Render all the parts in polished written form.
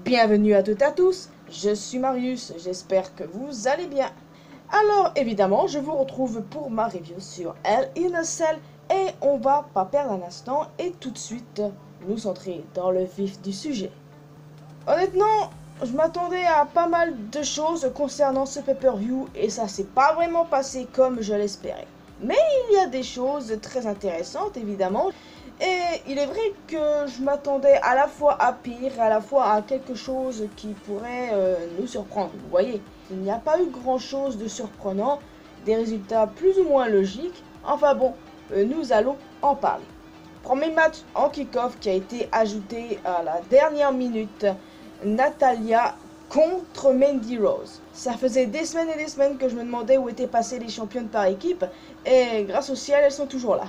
Bienvenue à toutes et à tous, je suis Marius, j'espère que vous allez bien. Alors évidemment, je vous retrouve pour ma review sur Hell in a Cell et on va pas perdre un instant et tout de suite nous centrer dans le vif du sujet. Honnêtement, je m'attendais à pas mal de choses concernant ce pay-per-view et ça s'est pas vraiment passé comme je l'espérais. Mais il y a des choses très intéressantes évidemment. Et il est vrai que je m'attendais à la fois à pire et à la fois à quelque chose qui pourrait nous surprendre. Vous voyez, il n'y a pas eu grand chose de surprenant, des résultats plus ou moins logiques. Enfin bon, nous allons en parler. Premier match en kick-off qui a été ajouté à la dernière minute. Natalya contre Mandy Rose. Ça faisait des semaines et des semaines que je me demandais où étaient passées les championnes par équipe et grâce au ciel elles sont toujours là.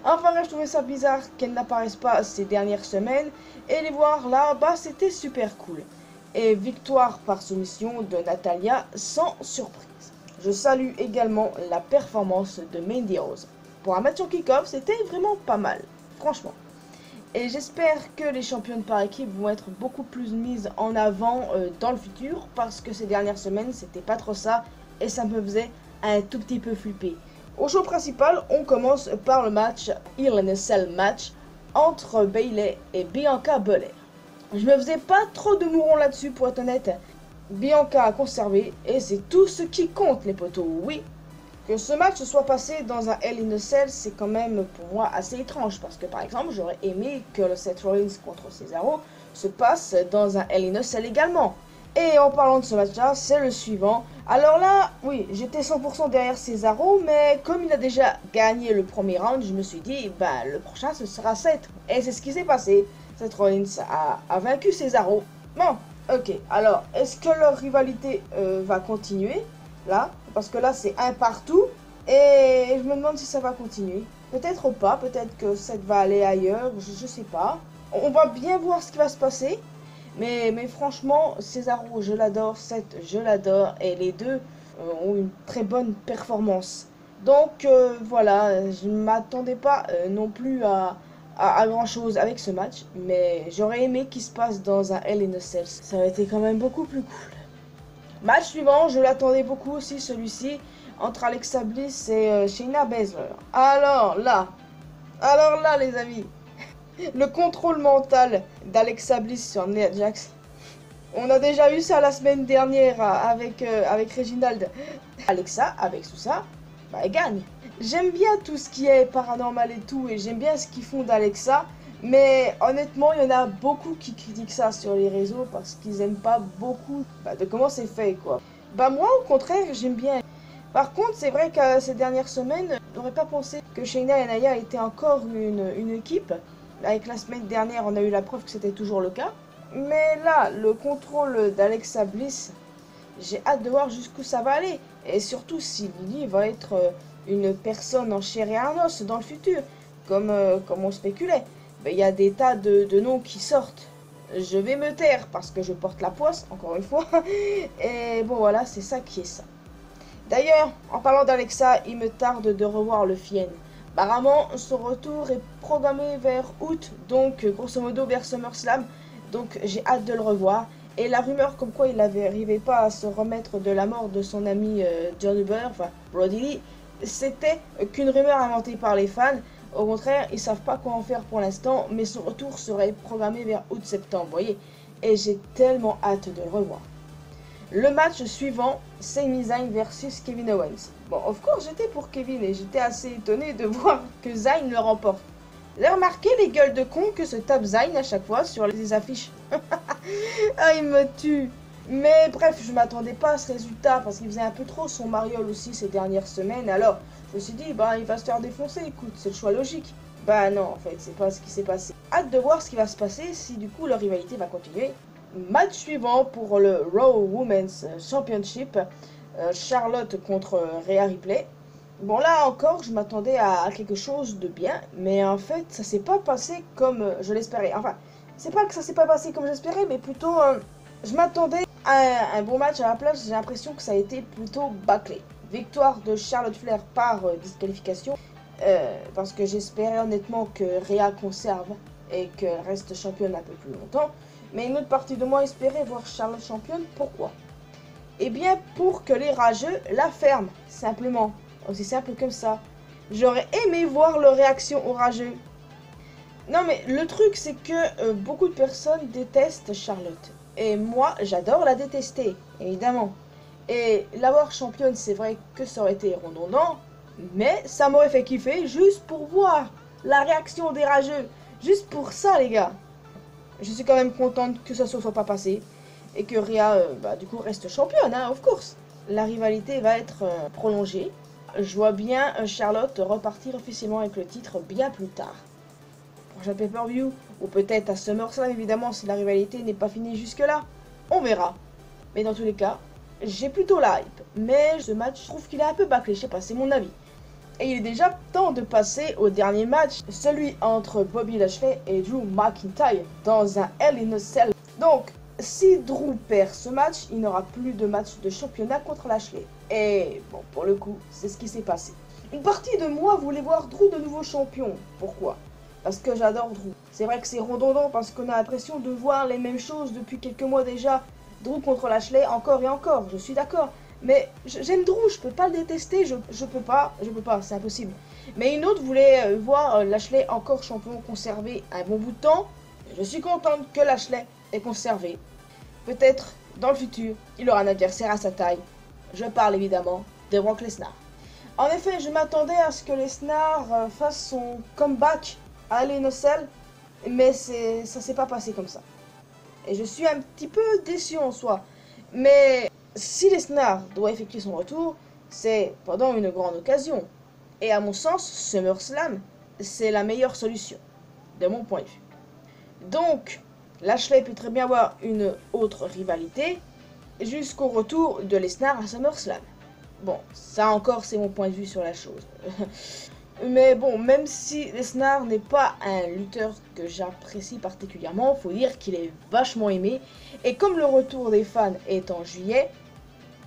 Enfin je trouvais ça bizarre qu'elles n'apparaissent pas ces dernières semaines et les voir là, bah c'était super cool. Et victoire par soumission de Natalya sans surprise. Je salue également la performance de Mandy Rose. Pour un match en kick-off, c'était vraiment pas mal, franchement. Et j'espère que les championnes par équipe vont être beaucoup plus mises en avant dans le futur parce que ces dernières semaines c'était pas trop ça et ça me faisait un tout petit peu flipper. Au show principal, on commence par le match Hell in a Cell match entre Bayley et Bianca Belair. Je me faisais pas trop de mourons là-dessus pour être honnête. Bianca a conservé et c'est tout ce qui compte les potos, oui. Que ce match soit passé dans un Hell in a Cell, c'est quand même pour moi assez étrange. Parce que par exemple, j'aurais aimé que le Seth Rollins contre Cesaro se passe dans un Hell in a Cell également. Et en parlant de ce match-là, c'est le suivant. Alors là, oui, j'étais 100% derrière Cesaro, mais comme il a déjà gagné le premier round, je me suis dit, bah le prochain ce sera Seth. Et c'est ce qui s'est passé. Seth Rollins a vaincu Cesaro. Bon, ok, alors, est-ce que leur rivalité va continuer là, parce que là c'est un partout et je me demande si ça va continuer. Peut-être pas, peut-être que Seth va aller ailleurs, je sais pas. On va bien voir ce qui va se passer. Mais franchement, Cesaro, je l'adore, Seth, je l'adore et les deux ont une très bonne performance. Donc voilà, je ne m'attendais pas non plus à grand chose avec ce match, mais j'aurais aimé qu'il se passe dans un Hell in a Cell. Ça aurait été quand même beaucoup plus cool. Match suivant, je l'attendais beaucoup aussi celui-ci, entre Alexa Bliss et Shayna Baszler. Alors là les amis, le contrôle mental d'Alexa Bliss sur Nia Jax. On a déjà eu ça la semaine dernière avec Reginald. Alexa, avec tout ça, bah elle gagne. J'aime bien tout ce qui est paranormal et tout, et j'aime bien ce qu'ils font d'Alexa. Mais honnêtement, il y en a beaucoup qui critiquent ça sur les réseaux parce qu'ils aiment pas beaucoup de comment c'est fait quoi. Bah moi au contraire j'aime bien. Par contre c'est vrai que ces dernières semaines, j'aurais pas pensé que Shayna et Nia étaient encore une équipe. Avec la semaine dernière on a eu la preuve que c'était toujours le cas. Mais là, le contrôle d'Alexa Bliss, j'ai hâte de voir jusqu'où ça va aller. Et surtout si Lily va être une personne en chair et en os dans le futur, comme on spéculait. Il y a des tas de noms qui sortent. Je vais me taire parce que je porte la poisse, encore une fois. Et bon voilà, c'est ça qui est ça. D'ailleurs, en parlant d'Alexa, il me tarde de revoir le Fiend. Apparemment, son retour est programmé vers août, donc grosso modo vers SummerSlam. Donc j'ai hâte de le revoir. Et la rumeur comme quoi il n'arrivait pas à se remettre de la mort de son ami Johnny Burr, enfin Brody Lee, c'était qu'une rumeur inventée par les fans. Au contraire, ils savent pas quoi en faire pour l'instant, mais son retour serait programmé vers août-septembre, vous voyez. Et j'ai tellement hâte de le revoir. Le match suivant, Sami Zayn versus Kevin Owens. Bon, of course, j'étais pour Kevin et j'étais assez étonné de voir que Zayn le remporte. Vous avez remarqué les gueules de con que se tape Zayn à chaque fois sur les affiches? Ah, il me tue. Mais bref, je m'attendais pas à ce résultat parce qu'il faisait un peu trop son mariole aussi ces dernières semaines. Alors, je me suis dit, bah il va se faire défoncer, écoute, c'est le choix logique. Bah non, en fait, c'est pas ce qui s'est passé. Hâte de voir ce qui va se passer si du coup leur rivalité va continuer. Match suivant pour le Raw Women's Championship. Charlotte contre Rhea Ripley. Bon là encore, je m'attendais à quelque chose de bien, mais en fait, ça s'est pas passé comme je l'espérais. Enfin, c'est pas que ça s'est pas passé comme j'espérais, mais plutôt, je m'attendais à un bon match. À la place, j'ai l'impression que ça a été plutôt bâclé. Victoire de Charlotte Flair par disqualification, parce que j'espérais honnêtement que Rhea conserve et qu'elle reste championne un peu plus longtemps. Mais une autre partie de moi espérait voir Charlotte championne. Pourquoi? Eh bien, pour que les rageux la ferment, simplement. Aussi simple comme ça. J'aurais aimé voir leur réaction aux rageux. Non, mais le truc, c'est que beaucoup de personnes détestent Charlotte. Et moi, j'adore la détester, évidemment. Et l'avoir championne, c'est vrai que ça aurait été redondant, mais ça m'aurait fait kiffer juste pour voir la réaction des rageux. Juste pour ça, les gars. Je suis quand même contente que ça se soit pas passé. Et que Rhea, du coup, reste championne, hein, of course. La rivalité va être prolongée. Je vois bien Charlotte repartir officiellement avec le titre bien plus tard. Prochain pay-per-view, ou peut-être à SummerSlam, évidemment, si la rivalité n'est pas finie jusque-là. On verra. Mais dans tous les cas, j'ai plutôt la hype. Mais ce match, je trouve qu'il est un peu bâclé, je sais pas, c'est mon avis. Et il est déjà temps de passer au dernier match, celui entre Bobby Lashley et Drew McIntyre, dans un Hell in a Cell. Donc, si Drew perd ce match, il n'aura plus de match de championnat contre Lashley. Et bon, pour le coup, c'est ce qui s'est passé. Une partie de moi voulait voir Drew de nouveau champion. Pourquoi? Parce que j'adore Drew. C'est vrai que c'est redondant parce qu'on a l'impression de voir les mêmes choses depuis quelques mois déjà. Drew contre Lashley, encore et encore, je suis d'accord. Mais j'aime Drew, je peux pas le détester, je peux pas, c'est impossible. Mais une autre voulait voir Lashley encore champion, conservé un bon bout de temps. Je suis contente que Lashley ait conservé. Peut-être, dans le futur, il aura un adversaire à sa taille. Je parle évidemment de Brock Lesnar. En effet, je m'attendais à ce que Lesnar fasse son comeback à Hell in a Cell, mais ça s'est pas passé comme ça. Et je suis un petit peu déçu en soi. Mais si Lesnar doit effectuer son retour, c'est pendant une grande occasion. Et à mon sens, SummerSlam, c'est la meilleure solution, de mon point de vue. Donc, Lashley peut très bien avoir une autre rivalité jusqu'au retour de Lesnar à SummerSlam. Bon, ça encore, c'est mon point de vue sur la chose. Mais bon, même si Lesnar n'est pas un lutteur que j'apprécie particulièrement, faut dire qu'il est vachement aimé. Et comme le retour des fans est en juillet,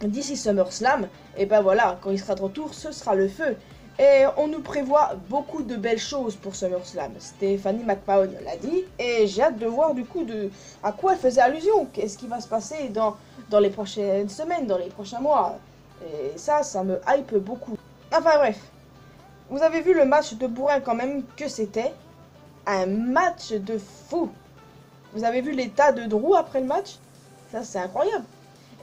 d'ici SummerSlam, et ben voilà, quand il sera de retour, ce sera le feu. Et on nous prévoit beaucoup de belles choses pour SummerSlam. Stephanie McMahon l'a dit, et j'ai hâte de voir du coup à quoi elle faisait allusion. Qu'est-ce qui va se passer dans les prochaines semaines, dans les prochains mois. Et ça me hype beaucoup. Enfin bref. Vous avez vu le match de bourrin quand même que c'était un match de fou. Vous avez vu l'état de Drew après le match? Ça c'est incroyable.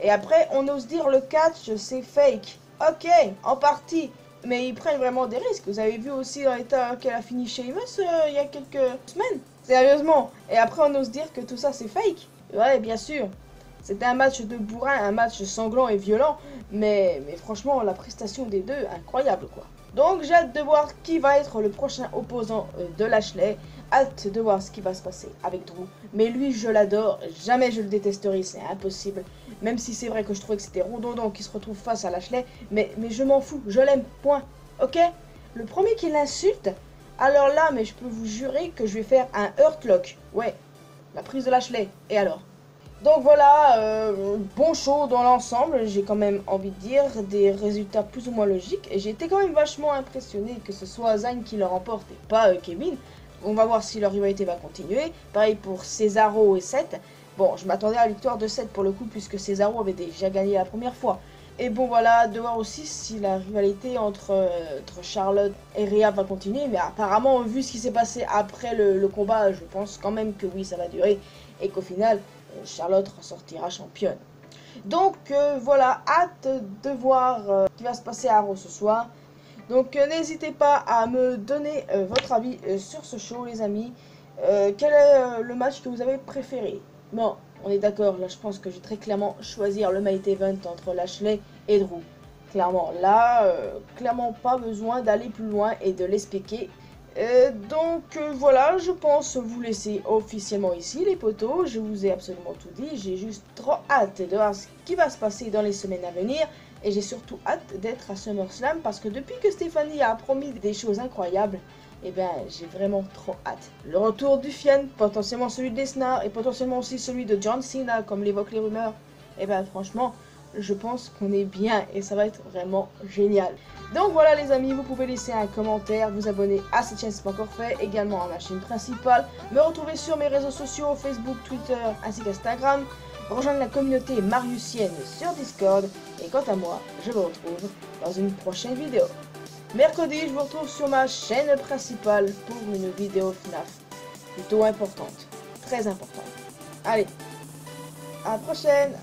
Et après on ose dire le catch c'est fake. Ok, en partie. Mais ils prennent vraiment des risques. Vous avez vu aussi dans l'état qu'elle a fini Sheamus il y a quelques semaines. Sérieusement. Et après on ose dire que tout ça c'est fake. Ouais bien sûr. C'était un match de bourrin, un match sanglant et violent. Mais franchement la prestation des deux, incroyable quoi. Donc j'ai hâte de voir qui va être le prochain opposant de Lashley. Hâte de voir ce qui va se passer avec Drew. Mais lui je l'adore, jamais je le détesterai, c'est impossible. Même si c'est vrai que je trouvais que c'était redondant qu'il se retrouve face à Lashley. Mais je m'en fous, je l'aime, point. Ok? Le premier qui l'insulte, alors là, mais je peux vous jurer que je vais faire un Hurtlock. Ouais, la prise de Lashley. Et alors? Donc voilà, bon show dans l'ensemble, j'ai quand même envie de dire des résultats plus ou moins logiques. Et j'ai été quand même vachement impressionné que ce soit Zayn qui le remporte et pas Kevin. On va voir si leur rivalité va continuer. Pareil pour Cesaro et Seth. Bon, je m'attendais à la victoire de Seth pour le coup puisque Cesaro avait déjà gagné la première fois. Et bon voilà, de voir aussi si la rivalité entre Charlotte et Rhea va continuer. Mais apparemment, vu ce qui s'est passé après le combat, je pense quand même que oui, ça va durer. Et qu'au final, Charlotte ressortira championne. Donc voilà, hâte de voir ce qui va se passer à Raw ce soir. Donc n'hésitez pas à me donner votre avis sur ce show les amis. Quel est le match que vous avez préféré? Bon, on est d'accord, là je pense que je vais très clairement choisir le main event entre Lashley et Drew. Clairement, là, clairement pas besoin d'aller plus loin et de l'expliquer. Donc voilà, je pense vous laisser officiellement ici les potos, je vous ai absolument tout dit, j'ai juste trop hâte de voir ce qui va se passer dans les semaines à venir et j'ai surtout hâte d'être à SummerSlam parce que depuis que Stéphanie a promis des choses incroyables, eh ben j'ai vraiment trop hâte. Le retour du Fiend, potentiellement celui de Lesnar et potentiellement aussi celui de John Cena comme l'évoquent les rumeurs, eh ben franchement, je pense qu'on est bien et ça va être vraiment génial. Donc voilà les amis, vous pouvez laisser un commentaire, vous abonner à cette chaîne si ce n'est pas encore fait, également à ma chaîne principale, me retrouver sur mes réseaux sociaux, Facebook, Twitter ainsi qu'Instagram, rejoindre la communauté mariusienne sur Discord, et quant à moi, je vous retrouve dans une prochaine vidéo. Mercredi, je vous retrouve sur ma chaîne principale pour une vidéo FNAF, plutôt importante, très importante. Allez, à la prochaine!